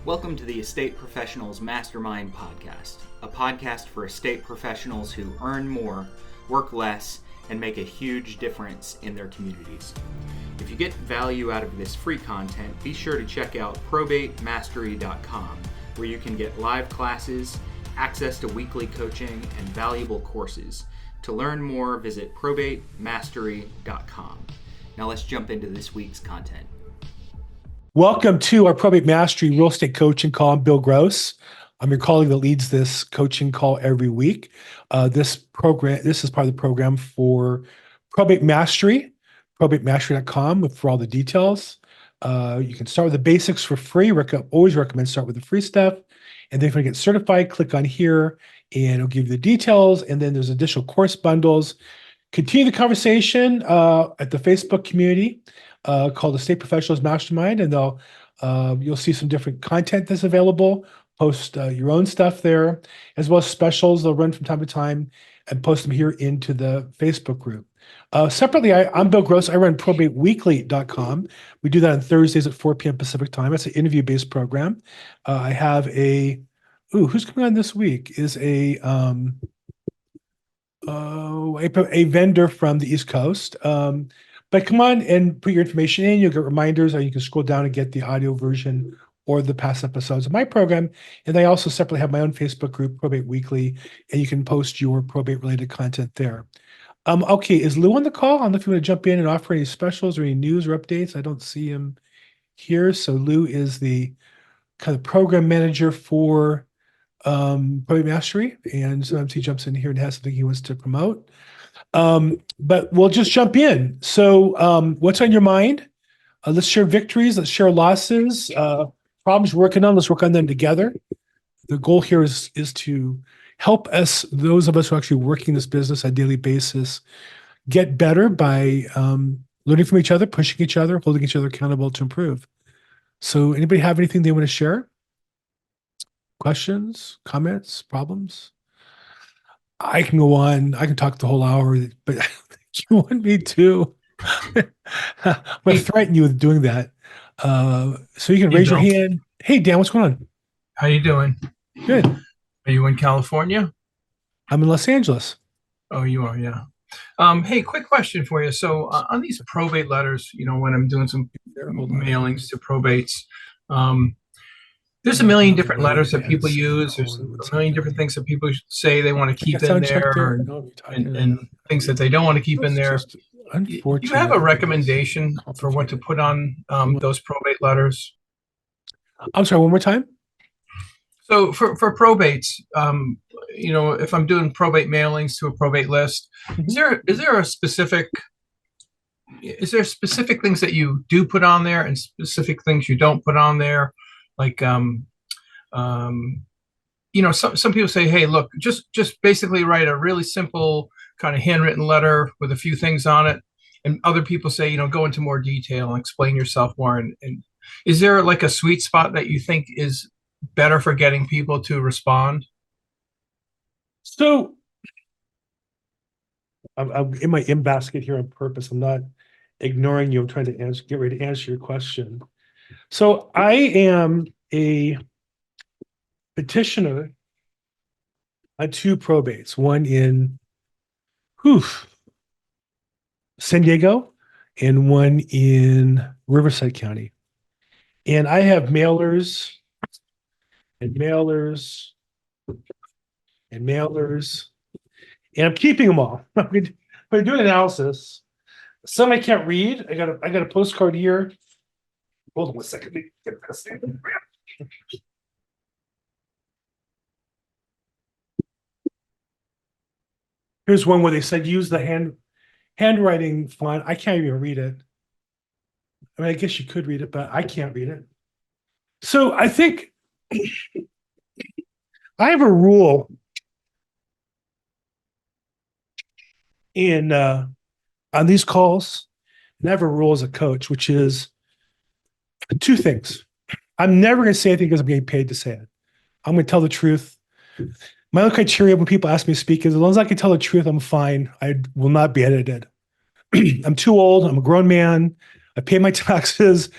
Welcome to the Estate Professionals Mastermind Podcast, a podcast for estate professionals who earn more, work less, and make a huge difference in their communities. If you get value out of this free content, be sure to check out probatemastery.com, where you can get live classes, access to weekly coaching, and valuable courses. To learn more, visit probatemastery.com. Now let's jump into this week's content. Welcome to our Probate Mastery Real Estate Coaching Call. I'm Bill Gross. I'm your colleague that leads this coaching call every week. This is part of the program for Probate Mastery, probatemastery.com for all the details. You can start with the basics for free. Always recommend start with the free stuff. And then if you want to get certified, click on here and it'll give you the details. And then there's additional course bundles. Continue the conversation at the Facebook community called Estate Professionals Mastermind, and you'll see some different content that's available. Post your own stuff there, as well as specials. They'll run from time to time and post them here into the Facebook group. Separately, I'm Bill Gross. I run probateweekly.com. We do that on Thursdays at 4 p.m. Pacific time. It's an interview-based program. I have who's coming on this week? Is a vendor from the East Coast. But come on and put your information in. You'll get reminders, or you can scroll down and get the audio version or the past episodes of my program. And I also separately have my own Facebook group, Probate Weekly, and you can post your probate-related content there. Okay, is Lou on the call? I don't know if you want to jump in and offer any specials or any news or updates. I don't see him here. So Lou is the kind of program manager for Probate Mastery, and sometimes he jumps in here and has something he wants to promote. But we'll just jump in. So what's on your mind? Let's share victories. Let's share losses. Problems you're working on. Let's work on them together. The goal here is to help us, those of us who are actually working this business on a daily basis, get better by learning from each other, pushing each other, holding each other accountable to improve. So anybody have anything they want to share? Questions, comments, problems? I can go on. I can talk the whole hour, but you want me to? I'm going to threaten you with doing that. So you can raise your hand. Hey, Dan, what's going on? How you doing? Good. Are you in California? I'm in Los Angeles. Oh, you are, yeah. Hey, quick question for you. So on these probate letters, when I'm doing some mailings to probates, there's a million different letters that people use. There's a million different things that people say they want to keep in there, and things that they don't want to keep in there. Do you have a recommendation for what to put on those probate letters? I'm sorry, one more time? So for probates, if I'm doing probate mailings to a probate list, is there specific things that you do put on there and specific things you don't put on there? Like, some people say, hey, look, just basically write a really simple kind of handwritten letter with a few things on it. And other people say, go into more detail and explain yourself more. And is there like a sweet spot that you think is better for getting people to respond? So I'm in my in basket here on purpose. I'm not ignoring you. I'm trying to get ready to answer your question. So I am a petitioner on two probates, one in San Diego and one in Riverside County. And I have mailers and mailers and mailers, and I'm keeping them all. I'm going to do an analysis. Some I can't read. I got a postcard here. Hold on 1 second. Let me get this thing. Here's one where they said use the handwriting font. I can't even read it. I mean, I guess you could read it, but I can't read it. So I think I have a rule on these calls, and I have a rule as a coach, which is two things. I'm never going to say anything because I'm getting paid to say it. I'm going to tell the truth. My own criteria when people ask me to speak is as long as I can tell the truth, I'm fine. I will not be edited. I'm too old. I'm a grown man. I pay my taxes.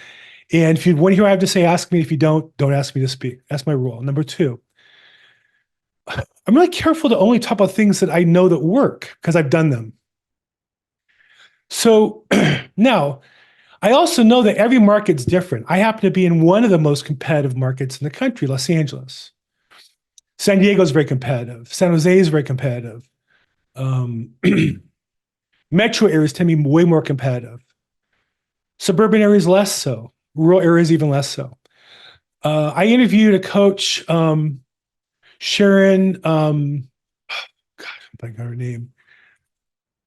And if you want to hear what I have to say, ask me. If you don't ask me to speak. That's my rule. Number two, I'm really careful to only talk about things that I know that work because I've done them. So now, I also know that every market's different. I happen to be in one of the most competitive markets in the country, Los Angeles. San Diego is very competitive. San Jose is very competitive. Metro areas tend to be way more competitive. Suburban areas less so. Rural areas even less so. I interviewed a coach, Sharon. God, I'm blanking on her name.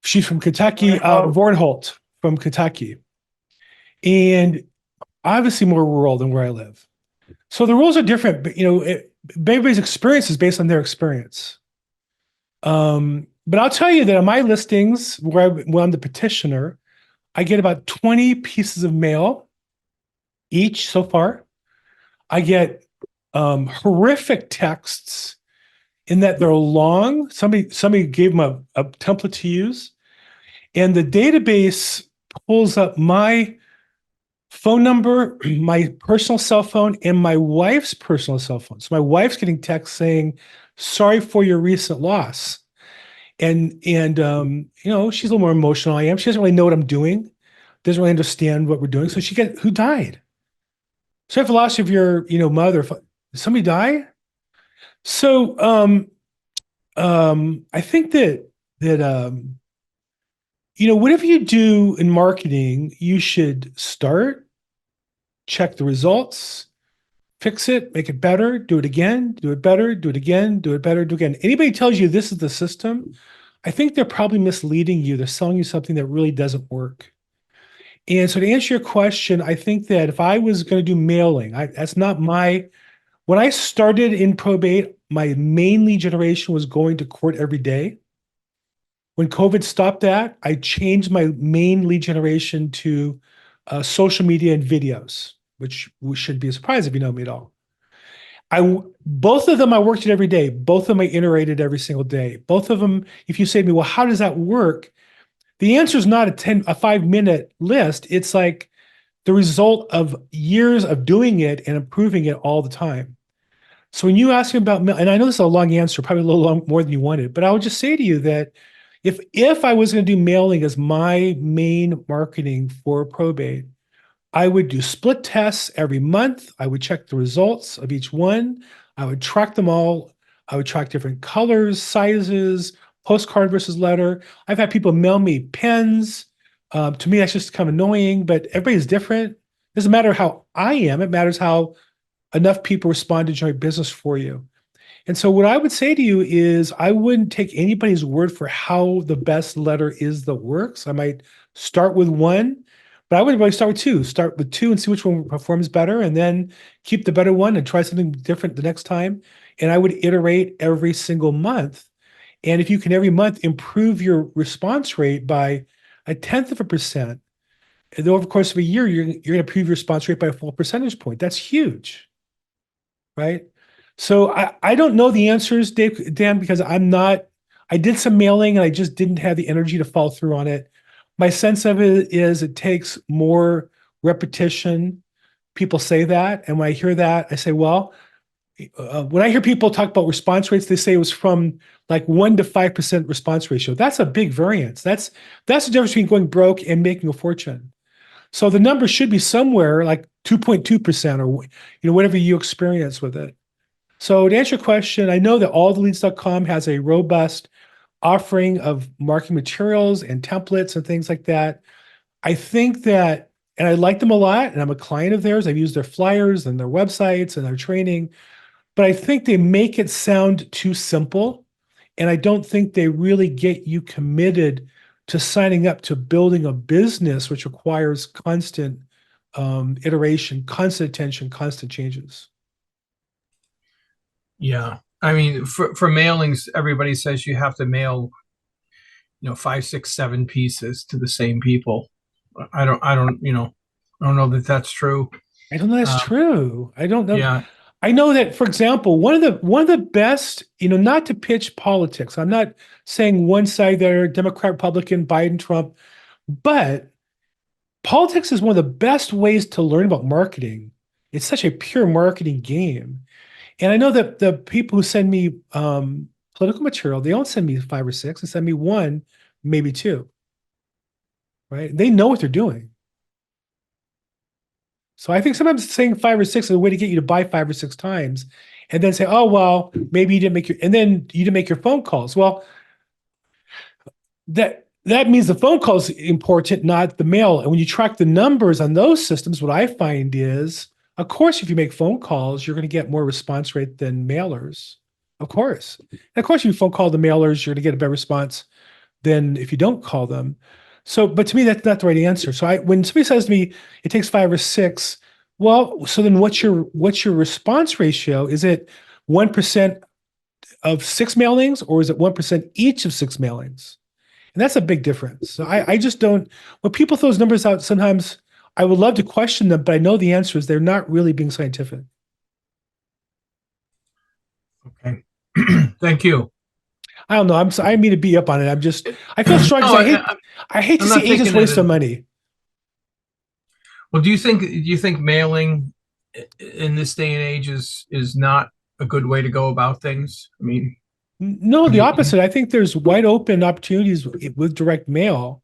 She's from Kentucky. Vornholt from Kentucky, and obviously more rural than where I live. So the rules are different, but everybody's experience is based on their experience. But I'll tell you that on my listings, when I'm the petitioner, I get about 20 pieces of mail each so far. I get horrific texts in that they're long. Somebody gave them a template to use, and the database pulls up my phone number, my personal cell phone, and my wife's personal cell phone. So my wife's getting texts saying, "Sorry for your recent loss." And she's a little more emotional than I am. She doesn't really know what I'm doing, doesn't really understand what we're doing. So she gets, "Who died? Sorry for the loss of your, mother. Did somebody die?" So I think that whatever you do in marketing, you should start, check the results, fix it, make it better, do it again, do it better, do it again, do it better, do it again. Anybody tells you this is the system, I think they're probably misleading you. They're selling you something that really doesn't work. And so to answer your question, I think that if I was going to do mailing, when I started in probate, my main lead generation was going to court every day. When COVID stopped that, I changed my main lead generation to social media and videos, which should be a surprise if you know me at all. Both of them I worked at every day. Both of them I iterated every single day. Both of them, if you say to me, "Well, how does that work?" The answer is not a 5-minute list. It's like the result of years of doing it and improving it all the time. So when you ask me about, and I know this is a long answer, probably a little more than you wanted, but I would just say to you that if I was going to do mailing as my main marketing for probate, I would do split tests every month. I would check the results of each one. I would track them all. I would track different colors, sizes, postcard versus letter. I've had people mail me pens. To me, that's just kind of annoying, but everybody's different. It doesn't matter how I am. It matters how enough people respond to generate business for you. And so what I would say to you is I wouldn't take anybody's word for how the best letter is that works. I might start with one, but I would really start with two. Start with two and see which one performs better, and then keep the better one and try something different the next time. And I would iterate every single month. And if you can every month improve your response rate by 0.1%, and over the course of a year, you're going to improve your response rate by a full percentage point. That's huge, right? So I don't know the answers, Dan, because I did some mailing and I just didn't have the energy to follow through on it. My sense of it is it takes more repetition. People say that. And when I hear that, I say, well, when I hear people talk about response rates, they say it was from like 1 to 5% response ratio. That's a big variance. That's the difference between going broke and making a fortune. So the number should be somewhere like 2.2% or whatever you experience with it. So to answer your question, I know that alltheleads.com has a robust offering of marketing materials and templates and things like that. I think that, and I like them a lot, and I'm a client of theirs. I've used their flyers and their websites and their training, but I think they make it sound too simple. And I don't think they really get you committed to signing up to building a business, which requires constant iteration, constant attention, constant changes. Yeah. I mean, for mailings, everybody says you have to mail, 5, 6, 7 pieces to the same people. I don't know that that's true. I don't know that's true. I don't know. Yeah. I know that, for example, one of the best, not to pitch politics. I'm not saying one side there, Democrat, Republican, Biden, Trump, but politics is one of the best ways to learn about marketing. It's such a pure marketing game. And I know that the people who send me political material, they don't send me 5 or 6, they send me 1, maybe 2, right? They know what they're doing. So I think sometimes saying 5 or 6 is a way to get you to buy 5 or 6 times and then say, oh, well, maybe you didn't make and then you didn't make your phone calls. Well, that means the phone call is important, not the mail. And when you track the numbers on those systems, what I find is, of course, if you make phone calls, you're going to get more response rate than mailers. Of course. And of course, if you phone call the mailers, you're going to get a better response than if you don't call them. So, but to me, that's not the right answer. So when somebody says to me, it takes 5 or 6, well, so then what's your response ratio? Is it 1% of 6 mailings, or is it 1% each of 6 mailings? And that's a big difference. So I just don't, when people throw those numbers out, sometimes I would love to question them, but I know the answer is they're not really being scientific. Okay. Thank you. I don't know. I mean to beat up on it. I feel strong because I hate to see agents waste their money. Well, do you think mailing in this day and age is not a good way to go about things? I mean, no, the opposite. I think there's wide open opportunities with direct mail,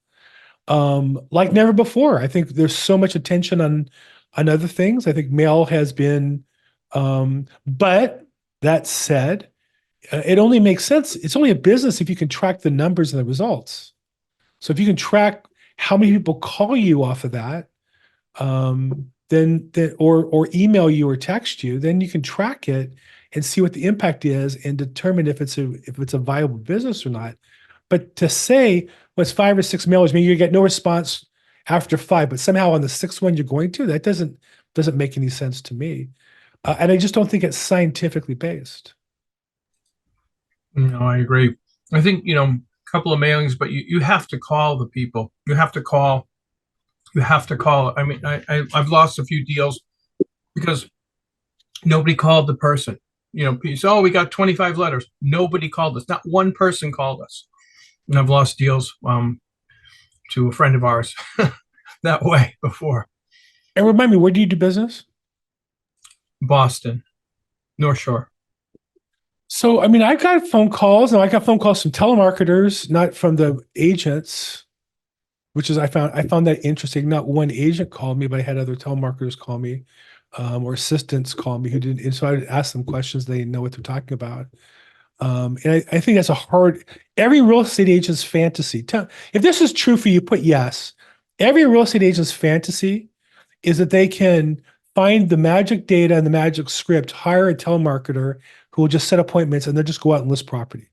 like never before. I think there's so much attention on other things. I think mail has been, but that said, it only makes sense. It's only a business if you can track the numbers and the results. So if you can track how many people call you off of that, then or email you or text you, then you can track it and see what the impact is and determine if it's a viable business or not. But to say, well, it's 5 or 6 mailers, maybe you get no response after 5, but somehow on the 6th one you're going to, that doesn't make any sense to me. And I just don't think it's scientifically based. No, I agree. I think, a couple of mailings, but you have to call the people. You have to call. I mean, I've lost a few deals because nobody called the person. So we got 25 letters. Nobody called us. Not one person called us. And I've lost deals to a friend of ours that way before. And remind me, where do you do business? Boston, North Shore. So, I mean, I got phone calls, and I got phone calls from telemarketers, not from the agents, which is I found that interesting. Not one agent called me, but I had other telemarketers call me, or assistants call me who didn't. And so I would ask them questions. They know what they're talking about. And I think that's every real estate agent's fantasy. If this is true for you, put yes. Every real estate agent's fantasy is that they can find the magic data and the magic script, hire a telemarketer who will just set appointments, and they'll just go out and list property.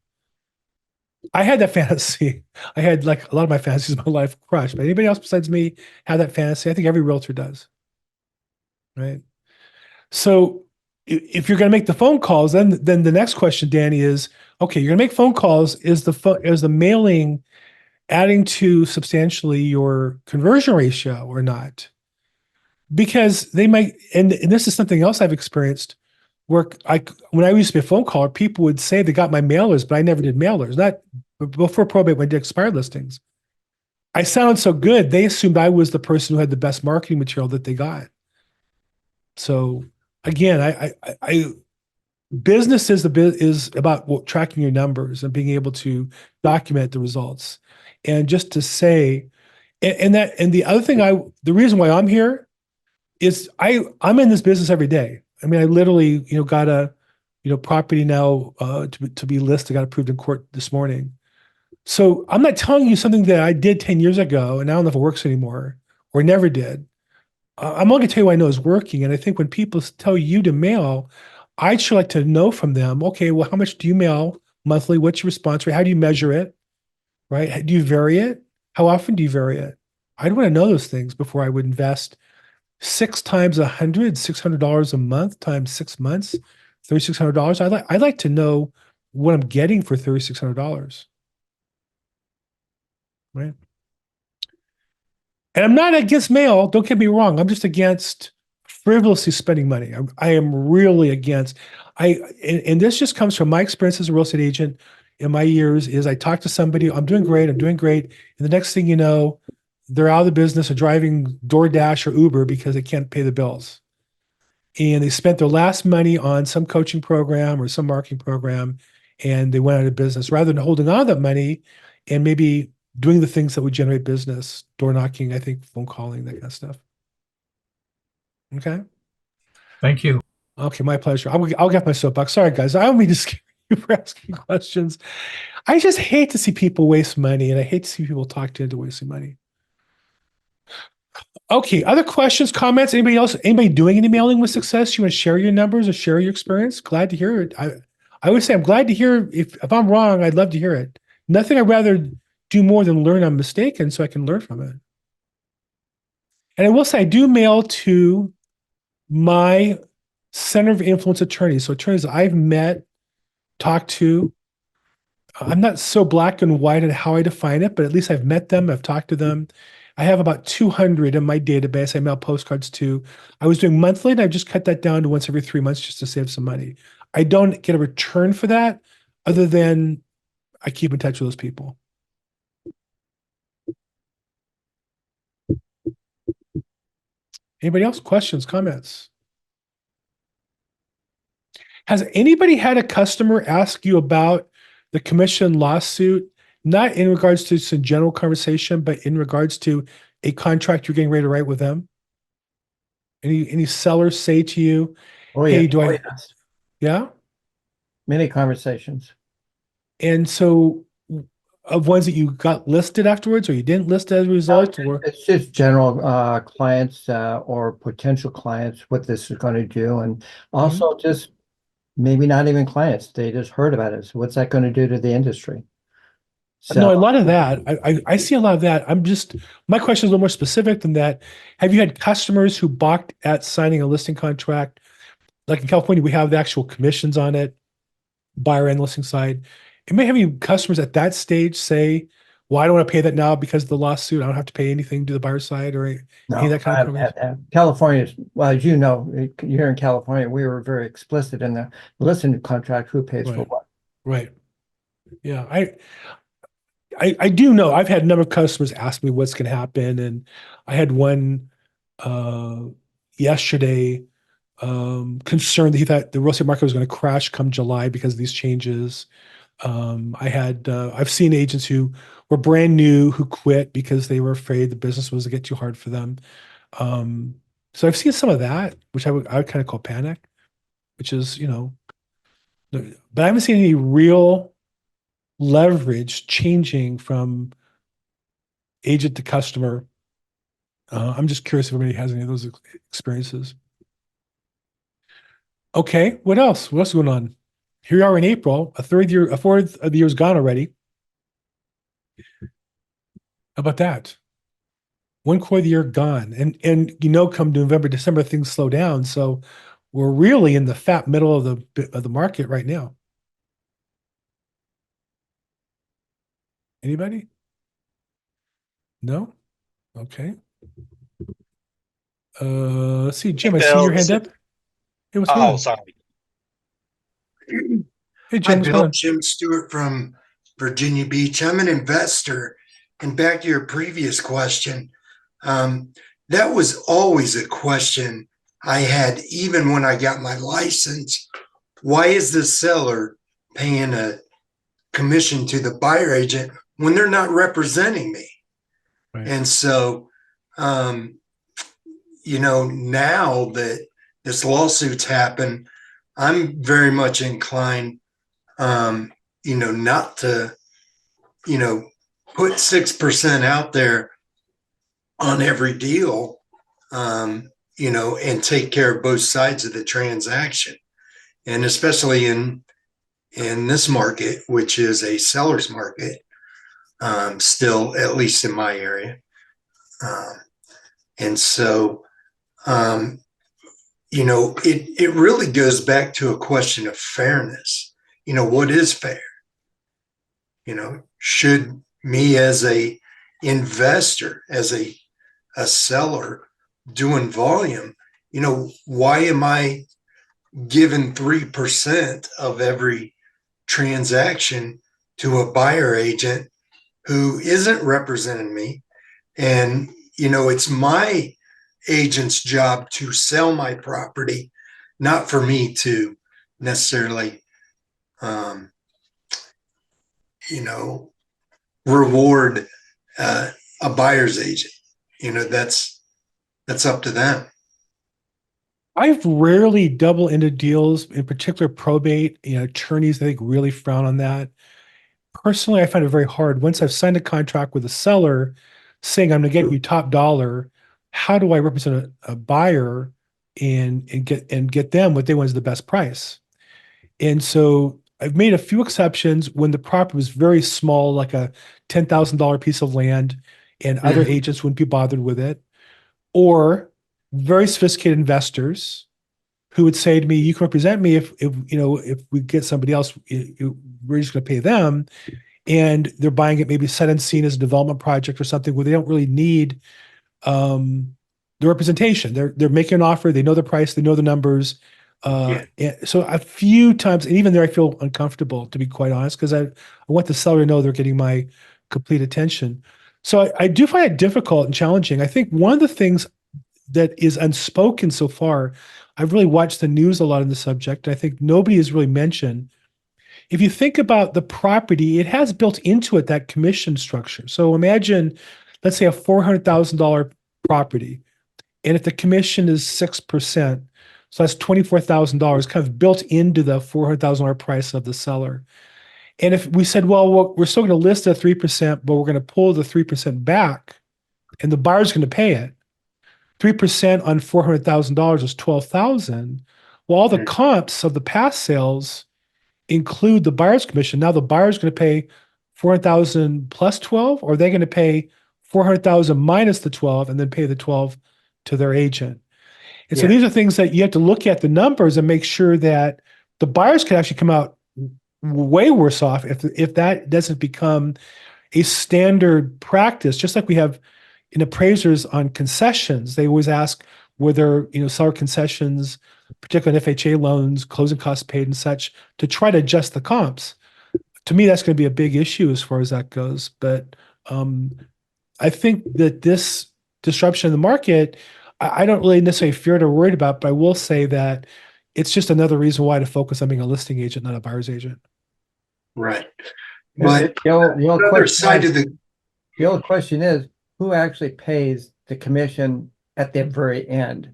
I had that fantasy. I had like a lot of my fantasies in my life crushed. But anybody else besides me have that fantasy? I think every realtor does. Right? So if you're going to make the phone calls, then the next question, Danny, is, okay, you're going to make phone calls. Is the mailing adding to substantially your conversion ratio or not? Because they might, and this is something else I've experienced, where when I used to be a phone caller, people would say they got my mailers, but I never did mailers. Not before probate, when I did expired listings. I sounded so good, they assumed I was the person who had the best marketing material that they got. So again, business is about tracking your numbers and being able to document the results. And just to say, and the other thing, the reason why I'm here is I'm in this business every day. I mean, I literally, got a, property now to be listed, got approved in court this morning. So I'm not telling you something that I did 10 years ago and I don't know if it works anymore or never did. I'm only going to tell you what I know is working. And I think when people tell you to mail, I'd sure like to know from them, okay, well, how much do you mail monthly? What's your response rate? How do you measure it? Right? Do you vary it? How often do you vary it? I'd want to know those things before I would invest 6 times $600 a month times 6 months, $3,600. I'd like to know what I'm getting for $3,600. Right. And I'm not against mail. Don't get me wrong. I'm just against frivolously spending money. I am really against. And this just comes from my experience as a real estate agent in my years. Is I talk to somebody, I'm doing great. And the next thing you know, they're out of the business of driving DoorDash or Uber because they can't pay the bills. And they spent their last money on some coaching program or some marketing program, and they went out of business rather than holding on to that money and maybe doing the things that would generate business, door knocking, I think, phone calling, that kind of stuff. Okay. Thank you. Okay, my pleasure. I'll get my soapbox. Sorry, guys. I don't mean to scare you for asking questions. I just hate to see people waste money, and I hate to see people talked into wasting money. Okay, other questions, comments? Anybody else? Anybody doing any mailing with success? You want to share your numbers or share your experience? Glad to hear it. I would say I'm glad to hear. If I'm wrong, I'd love to hear it. Nothing I'd rather do more than learn I'm mistaken, so I can learn from it. And I will say I do mail to my center of influence attorneys. So attorneys I've met, talked to. I'm not so black and white in how I define it, but at least I've met them. I've talked to them. I have about 200 in my database. I mail postcards to. I was doing monthly, and I've just cut that down to once every 3 months just to save some money. I don't get a return for that other than I keep in touch with those people. Anybody else? Questions, comments? Has anybody had a customer ask you about the commission lawsuit, not in regards to some general conversation, but in regards to a contract you're getting ready to write with them? Any sellers say to you, Oh, hey, yeah. do Oh, I, yes. yeah? Many conversations. And so of ones that you got listed afterwards or you didn't list as a result, or It's just general clients or potential clients, what this is going to do. And also just maybe not even clients. They just heard about it. So what's that going to do to the industry? no, a So lot of that. I see a lot of that. My question is a little more specific than that. Have you had customers who balked at signing a listing contract? Like in California, we have the actual commissions on it, buyer and listing side. It may have any customers at that stage say, well, I don't want to pay that now because of the lawsuit. I don't have to pay anything to the buyer side or any of no, that kind I of haven't conversation. had that. California, well, as you know, here in California, we were very explicit in the listing contract, who pays for Right. what. Right. Yeah. I do know I've had a number of customers ask me what's going to happen. And I had one yesterday concerned that he thought the real estate market was going to crash come July because of these changes. I've seen agents who were brand new who quit because they were afraid the business was to get too hard for them. So I've seen some of that, which I would kind of call panic, which is, but I haven't seen any real leverage changing from agent to customer. I'm just curious if anybody has any of those experiences. Okay, what else? What else is going on? Here we are in April. A fourth of the year's gone already. How about that? 1/4 of the year gone, and come November, December, things slow down. So we're really in the fat middle of the market right now. Anybody? No? Okay. Let's see, Jim, I see your hand up. Hey, what's going on? Sorry. Hey, Hi, Jim, what's going Bill. on? Jim Stewart from Virginia Beach. I'm an investor. And back to your previous question, that was always a question I had, even when I got my license. Why is the seller paying a commission to the buyer agent when they're not representing me? Right. And so, now that this lawsuit's happened, I'm very much inclined, not to, put 6% out there on every deal, and take care of both sides of the transaction. And especially in this market, which is a seller's market, still, at least in my area. And so, it really goes back to a question of fairness. What is fair? Should me as a investor, as a seller doing volume, why am I giving 3% of every transaction to a buyer agent who isn't representing me, And, it's my agent's job to sell my property, not for me to necessarily, reward a buyer's agent. That's up to them. I've rarely double ended deals, in particular probate. Attorneys, I think, really frown on that. Personally, I find it very hard. Once I've signed a contract with a seller saying I'm going to get you top dollar, how do I represent a buyer and get them what they want is the best price? And so I've made a few exceptions when the property was very small, like a $10,000 piece of land, and other agents wouldn't be bothered with it, or very sophisticated investors who would say to me, "You can represent me if we get somebody else, we're just going to pay them." And they're buying it maybe sight unseen as a development project or something where they don't really need the representation. They're making an offer, they know the price, they know the numbers. And so a few times, and even there, I feel uncomfortable, to be quite honest, because I want the seller to know they're getting my complete attention. So I do find it difficult and challenging. I think one of the things that is unspoken so far, I've really watched the news a lot on the subject. I think nobody has really mentioned, if you think about the property, it has built into it that commission structure. So imagine, let's say, a $400,000 property, and if the commission is 6%, so that's $24,000 kind of built into the $400,000 price of the seller. And if we said, well, we're still going to list at 3%, but we're going to pull the 3% back, and the buyer's going to pay it. 3% on $400,000 is $12,000. Well, all the comps of the past sales include the buyer's commission. Now the buyer's going to pay 400,000 plus 12, or are they going to pay 400,000 minus the 12 and then pay the 12 to their agent? And so these are things that you have to look at the numbers and make sure that the buyers could actually come out way worse off if that doesn't become a standard practice. Just like we have in appraisers on concessions, they always ask whether seller concessions, particularly on FHA loans, closing costs paid and such, to try to adjust the comps. To me, that's going to be a big issue as far as that goes. But I think that this disruption in the market, I don't really necessarily fear or worried about, but I will say that it's just another reason why to focus on being a listing agent, not a buyer's agent. Right. But The old question is, who actually pays the commission at the very end?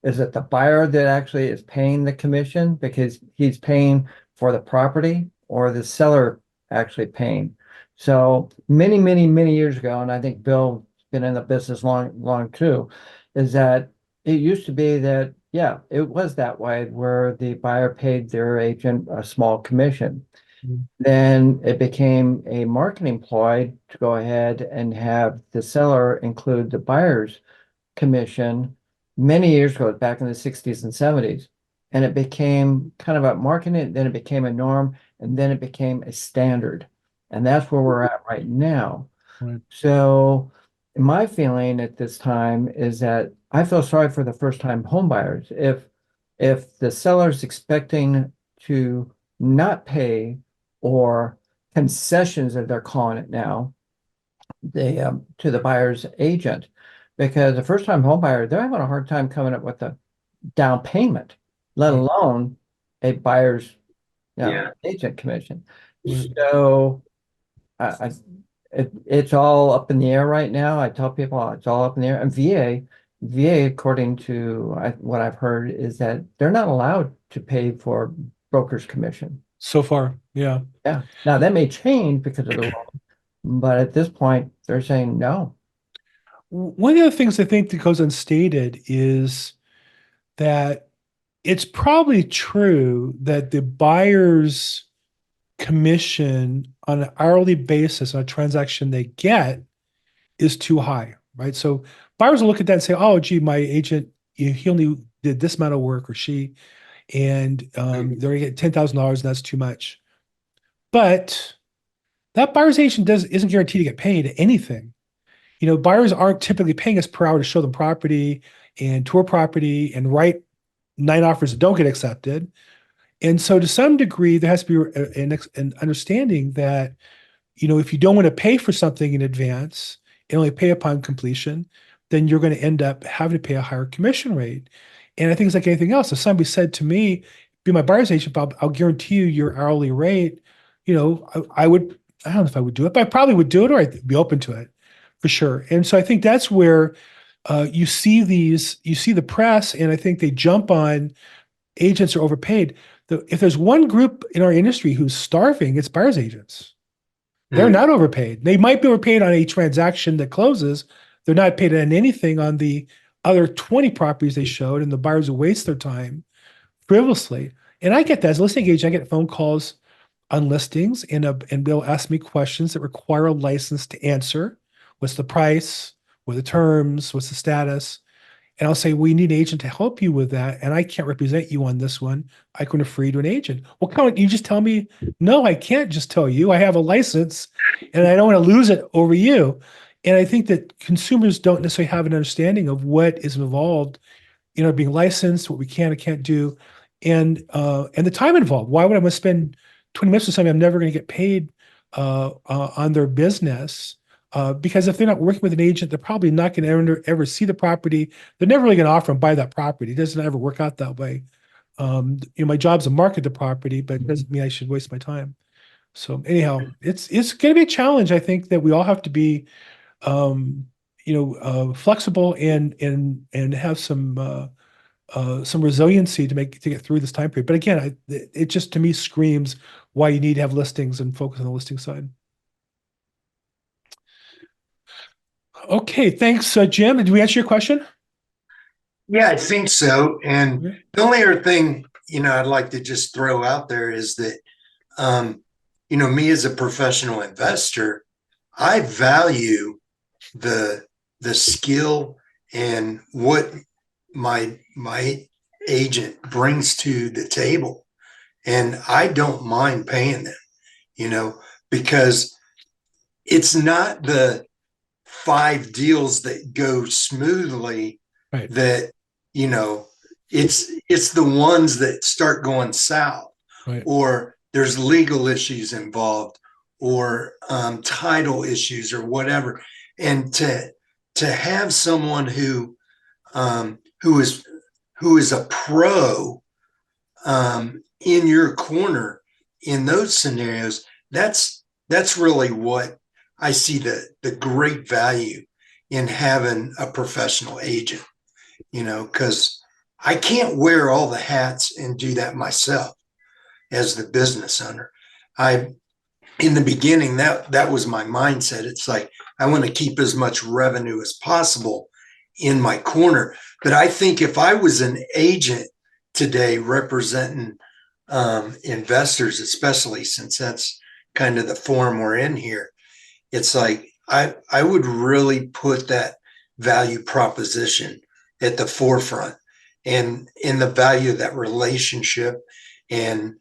Is it the buyer that actually is paying the commission because he's paying for the property, or the seller actually paying? So many, many, many years ago, and I think Bill's been in the business long too, is that it used to be that, it was that way, where the buyer paid their agent a small commission. Then it became a marketing ploy to go ahead and have the seller include the buyer's commission many years ago, back in the 60s and 70s. And it became kind of a marketing, then it became a norm, and then it became a standard. And that's where we're at right now. Right. So my feeling at this time is that I feel sorry for the first-time home buyers. If the seller's expecting to not pay, or concessions, as they're calling it now, to the buyer's agent, because the first-time home buyer, they're having a hard time coming up with a down payment, let alone a buyer's agent commission. So it's all up in the air right now. I tell people it's all up in the air. And VA, according to what I've heard, is that they're not allowed to pay for broker's commission. So far, yeah. Yeah. Now that may change because of the law, but at this point, they're saying no. One of the things I think that goes unstated is that it's probably true that the buyer's commission on an hourly basis on a transaction they get is too high, right? So buyers will look at that and say, "Oh, gee, my agent, he only did this amount of work, or she, and they're going to get $10,000, and that's too much." But that buyer's agent isn't guaranteed to get paid anything. Buyers aren't typically paying us per hour to show them property and tour property and write 9 offers that don't get accepted. And so to some degree, there has to be an understanding that, if you don't want to pay for something in advance, and only pay upon completion, then you're going to end up having to pay a higher commission rate. And I think it's like anything else. If somebody said to me, be my buyer's agent, Bob, I'll guarantee you your hourly rate, I would, I don't know if I would do it, but I probably would do it, or I'd be open to it for sure. And so I think that's where you see the press, and I think they jump on agents are overpaid. If there's one group in our industry who's starving, it's buyer's agents. They're not overpaid. They might be overpaid on a transaction that closes. They're not paid on anything on the other 20 properties they showed, and the buyers will waste their time frivolously. And I get that. As a listing agent, I get phone calls on listings, and they'll ask me questions that require a license to answer. What's the price? What are the terms? What's the status? And I'll say, we need an agent to help you with that. And I can't represent you on this one. I can refer you to an agent. Well, come on, you just tell me, no, I can't just tell you. I have a license and I don't want to lose it over you. And I think that consumers don't necessarily have an understanding of what is involved in our being licensed, what we can and can't do, and the time involved. Why would I want to spend 20 minutes with somebody I'm never going to get paid on their business? Because if they're not working with an agent, they're probably not going to ever see the property. They're never really going to offer and buy that property. It doesn't ever work out that way. My job's to market the property, but it doesn't mean I should waste my time. So anyhow, it's going to be a challenge. I think that we all have to be, flexible and have some resiliency to get through this time period. But again, it just to me screams why you need to have listings and focus on the listing side. Okay, thanks, Jim. Did we answer your question? Yeah, I think so. And the only other thing, I'd like to just throw out there is that, me as a professional investor, I value the skill and what my agent brings to the table. And I don't mind paying them, because it's not the 5 deals that go smoothly, right, that it's the ones that start going south, right, or there's legal issues involved, or title issues or whatever. And to have someone who is a pro in your corner in those scenarios, that's really what I see the great value in having a professional agent, because I can't wear all the hats and do that myself as the business owner. In the beginning, that was my mindset. It's like, I want to keep as much revenue as possible in my corner. But I think if I was an agent today representing investors, especially since that's kind of the forum we're in here, it's like I would really put that value proposition at the forefront, and in the value of that relationship, and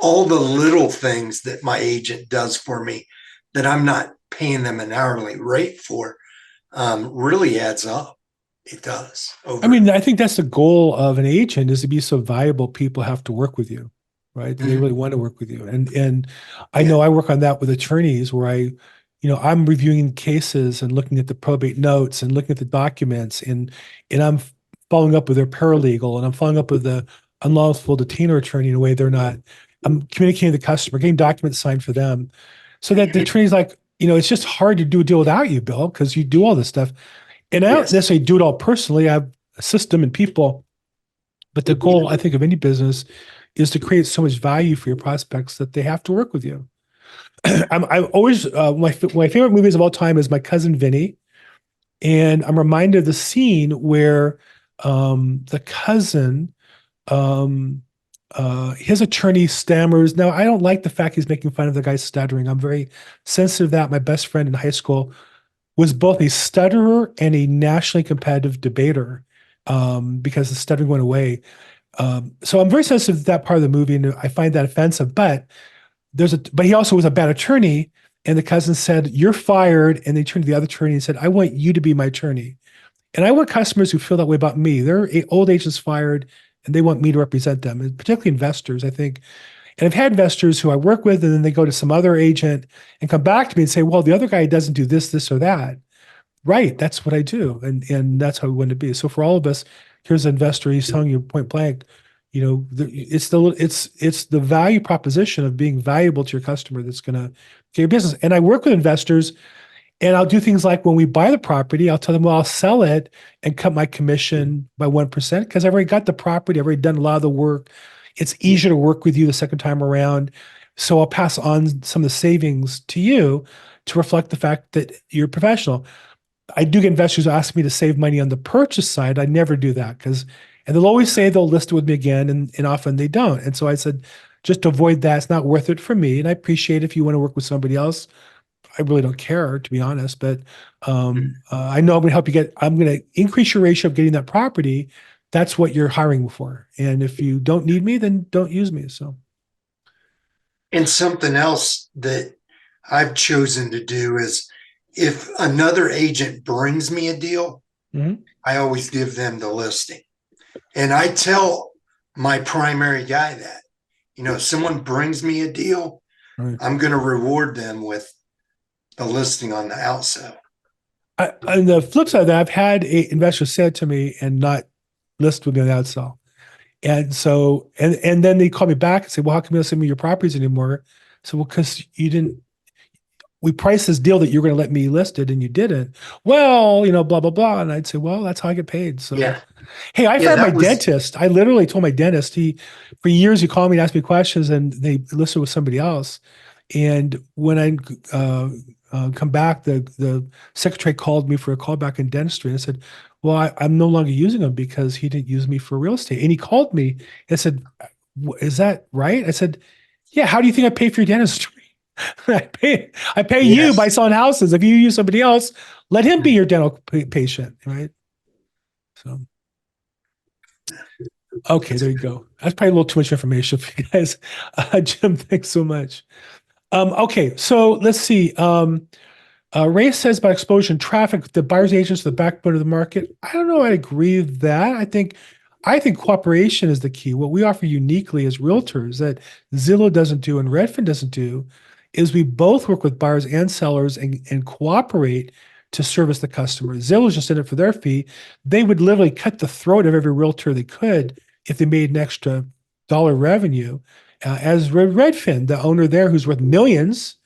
all the little things that my agent does for me that I'm not paying them an hourly rate for, really adds up. It does. I think that's the goal of an agent, is to be so valuable people have to work with you. Right. Mm-hmm. They really want to work with you. And I know I work on that with attorneys where I'm reviewing cases and looking at the probate notes and looking at the documents, and I'm following up with their paralegal, and I'm following up with the unlawful detainer attorney in a way I'm communicating with the customer, getting documents signed for them, so that the attorney's like, it's just hard to do a deal without you, Bill, because you do all this stuff. And I don't necessarily do it all personally. I have a system and people, but the goal, I think, of any business is to create so much value for your prospects that they have to work with you. I always, my favorite movies of all time is My Cousin Vinny. And I'm reminded of the scene where the cousin, his attorney stammers. Now, I don't like the fact he's making fun of the guy stuttering. I'm very sensitive to that. My best friend in high school was both a stutterer and a nationally competitive debater because the stuttering went away. So I'm very sensitive to that part of the movie, and I find that offensive. But he also was a bad attorney, and the cousin said, "You're fired," and they turned to the other attorney and said, "I want you to be my attorney." And I want customers who feel that way about me. They're old agents fired, and they want me to represent them, and particularly investors, I think. And I've had investors who I work with, and then they go to some other agent and come back to me and say, well, the other guy doesn't do this, or that. Right. That's what I do. And that's how we want to be. So for all of us, here's an investor, he's telling you point blank, it's the value proposition of being valuable to your customer that's going to get your business. And I work with investors, and I'll do things like when we buy the property, I'll tell them, well, I'll sell it and cut my commission by 1% because I've already got the property. I've already done a lot of the work. It's easier to work with you the second time around. So I'll pass on some of the savings to you to reflect the fact that you're a professional. I do get investors who ask me to save money on the purchase side. I never do that and they'll always say they'll list it with me again, and often they don't. And so I said, just to avoid that, it's not worth it for me. And I appreciate if you want to work with somebody else. I really don't care, to be honest, but I know I'm going to help you I'm going to increase your ratio of getting that property. That's what you're hiring for. And if you don't need me, then don't use me. So. And something else that I've chosen to do is if another agent brings me a deal, I always give them the listing. And I tell my primary guy that, if someone brings me a deal, right, I'm going to reward them with the listing on the outside. On the flip side of that, I've had an investor say it to me and not list with me on the outside. And so, and then they call me back and say, well, how come you don't send me your properties anymore? So, well, because we priced this deal that you're going to let me list it and you didn't. Well, blah, blah, blah. And I'd say, well, that's how I get paid. So, yeah. Hey, I fired my dentist. I literally told my dentist, for years, he called me and asked me questions and they listed with somebody else. And when I come back, the secretary called me for a call back in dentistry and I said, well, I'm no longer using him because he didn't use me for real estate. And he called me and said, is that right? I said, yeah, how do you think I pay for your dentistry? I pay yes. You by selling houses. If you use somebody else, let him be your dental patient, right? So, okay, there you go. That's probably a little too much information for you guys. Jim, thanks so much. Okay, so let's see. Ray says about exposure and traffic, the buyer's agents are the backbone of the market. I don't know. I agree with that. I think cooperation is the key. What we offer uniquely as realtors that Zillow doesn't do and Redfin doesn't do is we both work with buyers and sellers and cooperate to service the customer. Zillow's just in it for their fee. They would literally cut the throat of every realtor they could if they made an extra dollar revenue. As Redfin, the owner there who's worth millions,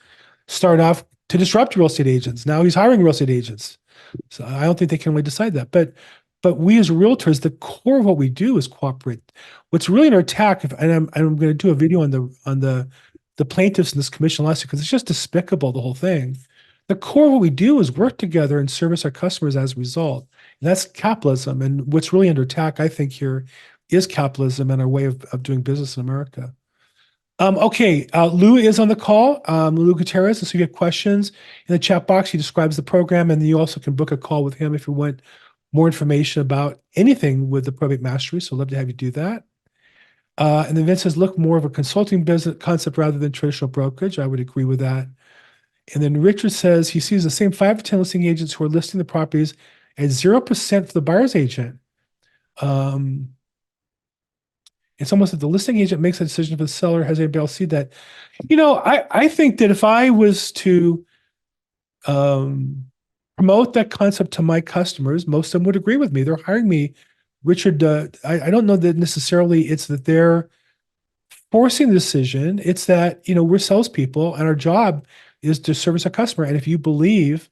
started off to disrupt real estate agents. Now he's hiring real estate agents. So I don't think they can really decide that. But we as realtors, the core of what we do is cooperate. What's really under attack, and I'm going to do a video on the plaintiffs in this commission lawsuit because it's just despicable, the whole thing. The core of what we do is work together and service our customers as a result. And that's capitalism. And what's really under attack, I think, here is capitalism and our way of doing business in America. Okay, Lou is on the call, Lou Gutierrez. And so if you have questions in the chat box, he describes the program, and you also can book a call with him if you want more information about anything with the Probate Mastery. So I'd love to have you do that. And then Vince says, look more of a consulting business concept rather than traditional brokerage. I would agree with that. And then Richard says he sees the same 5 to 10 listing agents who are listing the properties at 0% for the buyer's agent. It's almost like the listing agent makes a decision for the seller. Has anybody else see that? I think that if I was to promote that concept to my customers, most of them would agree with me. They're hiring me. Richard, I don't know that necessarily it's that they're forcing the decision. It's that, we're salespeople and our job is to service a customer. And if you believe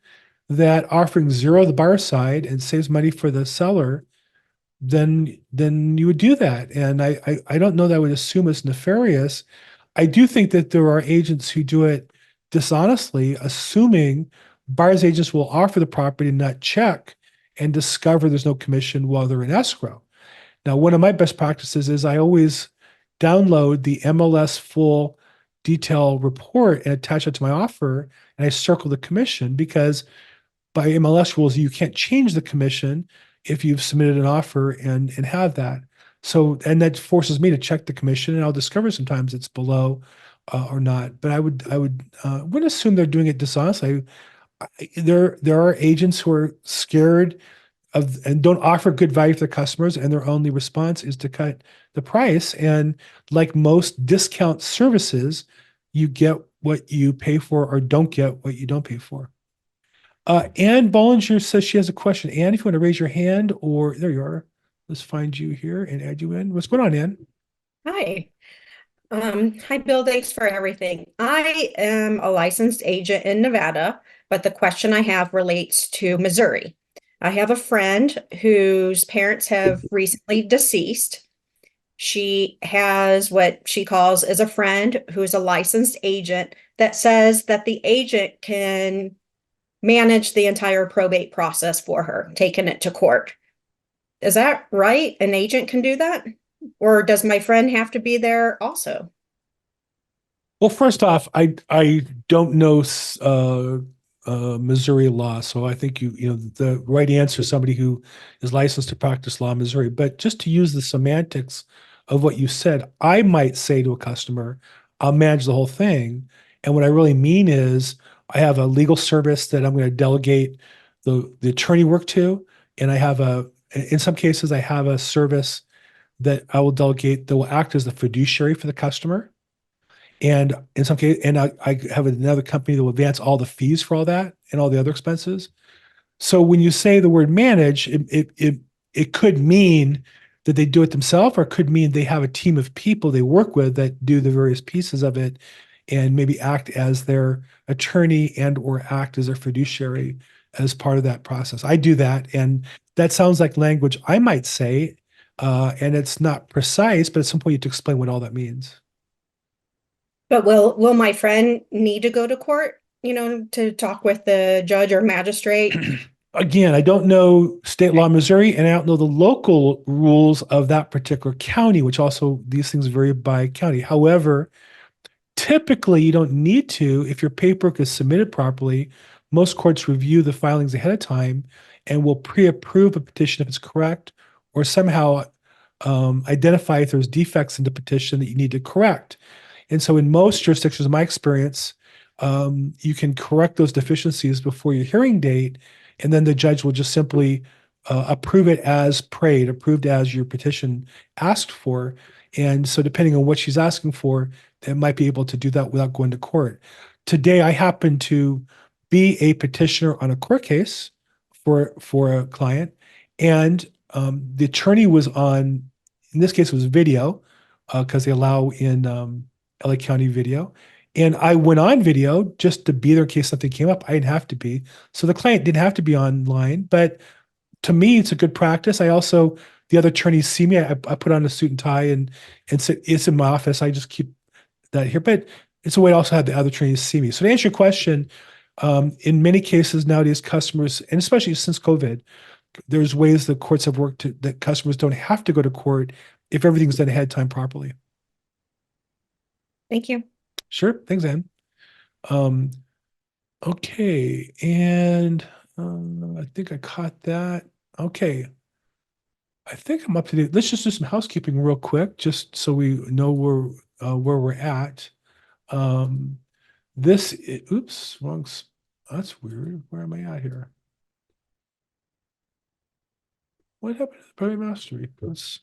that offering 0 the buyer side and saves money for the seller, then you would do that. And I don't know that I would assume it's nefarious. I do think that there are agents who do it dishonestly, assuming buyer's agents will offer the property and not check and discover there's no commission while they're in escrow. Now, one of my best practices is I always download the MLS full detail report and attach it to my offer, and I circle the commission because by MLS rules, you can't change the commission if you've submitted an offer and have that. So, and that forces me to check the commission, and I'll discover sometimes it's below or not. But I wouldn't assume they're doing it dishonestly. There are agents who are scared and don't offer good value to their customers, and their only response is to cut the price. And like most discount services, you get what you pay for or don't get what you don't pay for. Ann Bollinger says she has a question. Ann, if you want to raise your hand, or there you are. Let's find you here and add you in. What's going on, Ann? Hi. Hi, Bill. Thanks for everything. I am a licensed agent in Nevada, but the question I have relates to Missouri. I have a friend whose parents have recently deceased. She has what she calls as a friend who's a licensed agent that says that the agent can manage the entire probate process for her, taking it to court. Is that right? An agent can do that? Or does my friend have to be there also? Well, first off, I don't know Missouri law, so I think the right answer is somebody who is licensed to practice law in Missouri. But just to use the semantics of what you said, I might say to a customer, "I'll manage the whole thing," and what I really mean is I have a legal service that I'm going to delegate the attorney work to, and in some cases I have a service that I will delegate that will act as the fiduciary for the customer. And in some case, and I have another company that will advance all the fees for all that and all the other expenses. So when you say the word manage, it could mean that they do it themselves, or it could mean they have a team of people they work with that do the various pieces of it and maybe act as their attorney and or act as their fiduciary as part of that process. I do that, and that sounds like language I might say, and it's not precise, but at some point you have to explain what all that means. But will my friend need to go to court, to talk with the judge or magistrate? Again, I don't know state law in Missouri, and I don't know the local rules of that particular county, which also these things vary by county. However, typically you don't need to if your paperwork is submitted properly. Most courts review the filings ahead of time and will pre-approve a petition if it's correct, or somehow identify if there's defects in the petition that you need to correct. And so in most jurisdictions, in my experience, you can correct those deficiencies before your hearing date, and then the judge will just simply approve it as prayed, approved as your petition asked for. And so depending on what she's asking for, they might be able to do that without going to court. Today, I happen to be a petitioner on a court case for a client, and the attorney was on, in this case, it was video, because they allow in LA County video. And I went on video just to be there in case something came up. I didn't have to be. So the client didn't have to be online. But to me, it's a good practice. The other attorneys see me. I put on a suit and tie and sit, it's in my office. I just keep that here. But it's a way to also have the other attorneys see me. So to answer your question, in many cases nowadays, customers, and especially since COVID, there's ways the courts have worked that customers don't have to go to court if everything's done ahead of time properly. Thank you. Sure. Thanks, Ann. Okay. And I think I caught that. Okay. I think I'm up to date. Let's just do some housekeeping real quick, just so we know where we're at. Oops, wrong. That's weird. Where am I at here? What happened to the Probate Mastery? That's